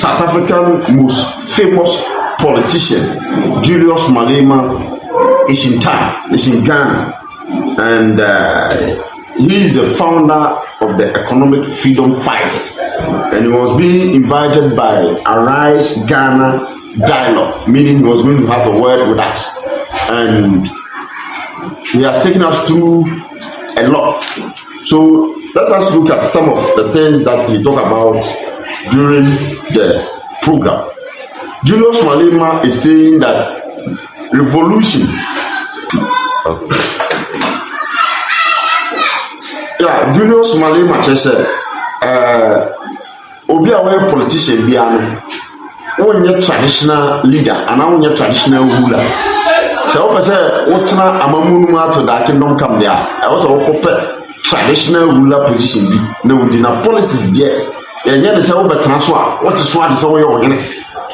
South African most famous politician, Julius Malema, is in town, is in Ghana, and he is the founder of the Economic Freedom Fighters, and he was being invited by Arise Ghana Dialogue, meaning he was going to have a word with us, and he has taken us through a lot. So let us look at some of the things that he talked about during the program. Julius Malema is saying that revolution. Yeah, Julius Malema just said, obi a politician bi ano, wonye traditional leader and wonye traditional ruler. So what say wotna amamunu ma to da kingdom come there. I was a traditional ruler position bi na wodi na politics there. Yenye ne say wo betena so a, what is so ade say wo ye ogene.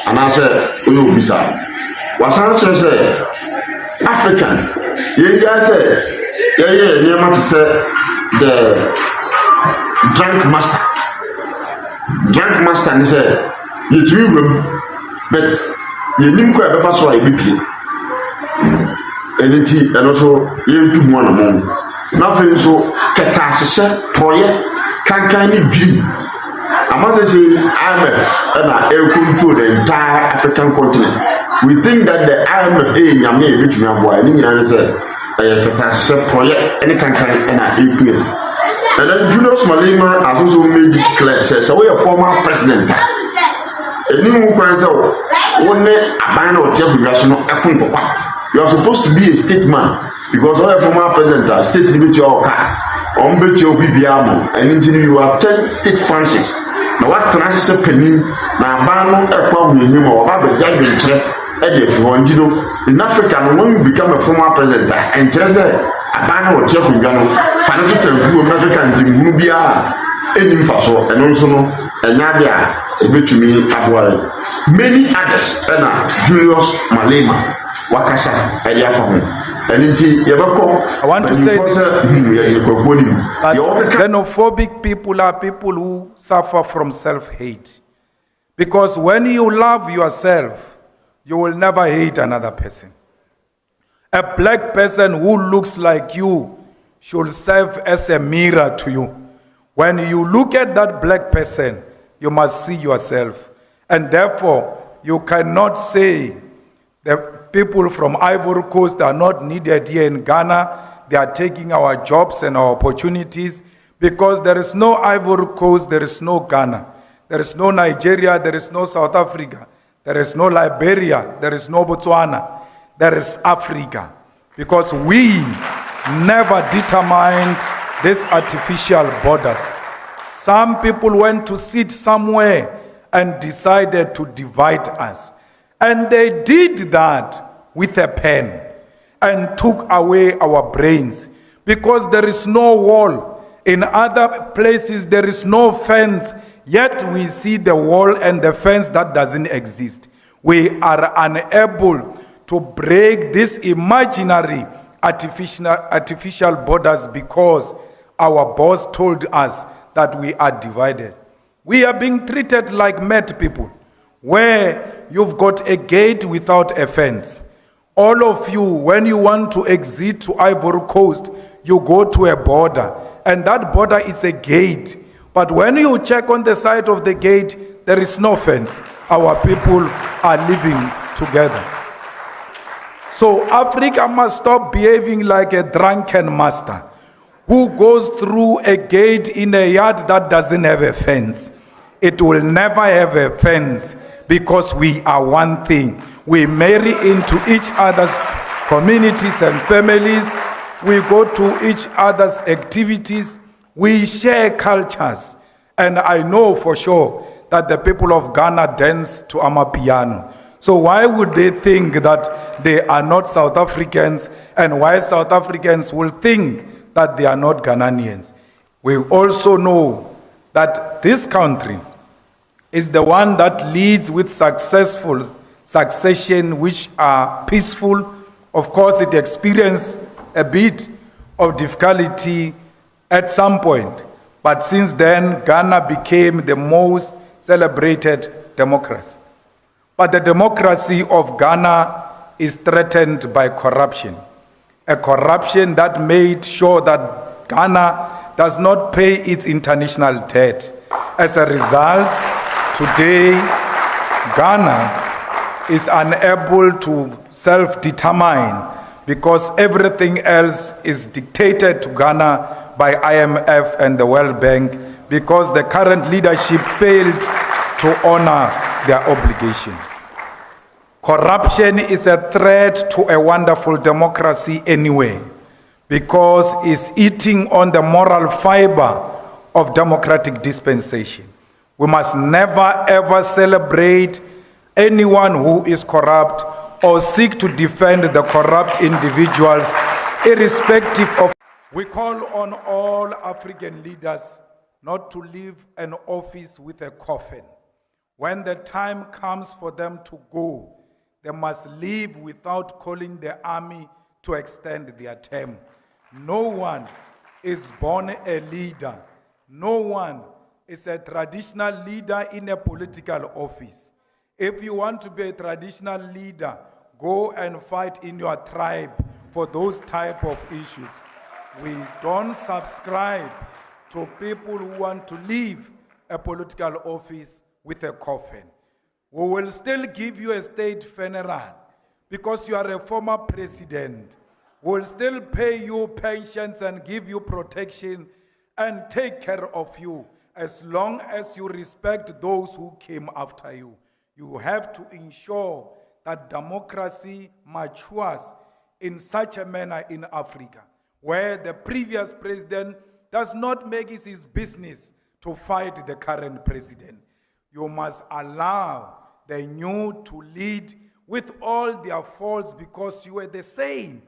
And I said, we will be sad. What I say, African, you guys say, yeah, you want to say the drunk master. Drunk master, and he said, you dream room, but you didn't quite ever saw a big kid. And also, you took one among nothing so catastrophe, project, can't be. I must say, IMF and control the entire African continent. We think that the IMF is a which we have why any answer a catastrophe project any country and and then Julius Malema has also made it clear, says, we are former president. A new one a you are supposed to be a statesman because all former president are state limit your car, on bet your BBM, and until you have 10 state functions. Now what transfer penny na bano ekwa muhim or baba judgment e dey for in Africa when you become a former president and just abano o check ngano financial tempo African zimu bia enim faso eno nso no enya bia ebetumi aboare many others na Julius Malema wakasa edia fa ho. I want to say this, xenophobic people are people who suffer from self-hate. Because when you love yourself, you will never hate another person. A black person who looks like you should serve as a mirror to you. When you look at that black person, you must see yourself. And therefore, you cannot say that people from Ivory Coast are not needed here in Ghana. They are taking our jobs and our opportunities because there is no Ivory Coast, there is no Ghana. There is no Nigeria, there is no South Africa. There is no Liberia, there is no Botswana. There is Africa. Because we never determined these artificial borders. Some people went to sit somewhere and decided to divide us. And they did that with a pen and took away our brains because there is no wall. In other places, there is no fence, yet we see the wall and the fence that doesn't exist. We are unable to break these imaginary artificial borders because our boss told us that we are divided. We are being treated like mad people, where you've got a gate without a fence. All of you, when you want to exit to Ivory Coast, you go to a border, and that border is a gate. But when you check on the side of the gate, there is no fence. Our people are living together. So Africa must stop behaving like a drunken master who goes through a gate in a yard that doesn't have a fence. It will never have a fence because we are one thing. We marry into each other's communities and families. We go to each other's activities. We share cultures. And I know for sure that the people of Ghana dance to Amapiano. So why would they think that they are not South Africans, and why South Africans will think that they are not Ghanaians? We also know that this country is the one that leads with successful succession, which are peaceful. Of course, it experienced a bit of difficulty at some point. But since then, Ghana became the most celebrated democracy. But the democracy of Ghana is threatened by corruption. A corruption that made sure that Ghana does not pay its international debt. As a result, today, Ghana is unable to self-determine because everything else is dictated to Ghana by IMF and the World Bank because the current leadership failed to honor their obligation. Corruption is a threat to a wonderful democracy anyway because it's eating on the moral fiber of democratic dispensation. We must never ever celebrate anyone who is corrupt or seek to defend the corrupt individuals irrespective of. We call on all African leaders not to leave an office with a coffin. When the time comes for them to go, they must leave without calling the army to extend their term. No one is born a leader. No one is a traditional leader in a political office. If you want to be a traditional leader, go and fight in your tribe for those type of issues. We don't subscribe to people who want to leave a political office with a coffin. We will still give you a state funeral because you are a former president. We will still pay you pensions and give you protection and take care of you as long as you respect those who came after you. You have to ensure that democracy matures in such a manner in Africa, where the previous president does not make it his business to fight the current president. You must allow the new to lead with all their faults because you are the same.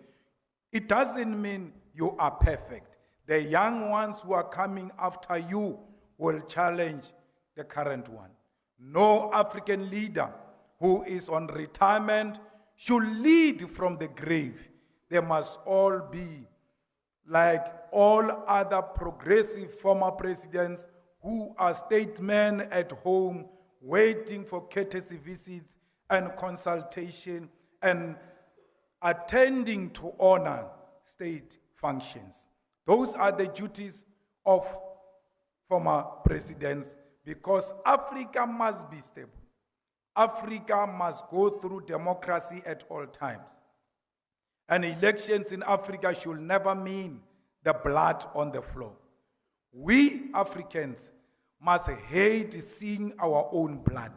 It doesn't mean you are perfect. The young ones who are coming after you will challenge the current one. No African leader who is on retirement should lead from the grave. They must all be like all other progressive former presidents who are statesmen at home, waiting for courtesy visits and consultation and attending to honor state functions. Those are the duties of former presidents because Africa must be stable. Africa must go through democracy at all times. And elections in Africa should never mean the blood on the floor. We Africans must hate seeing our own blood.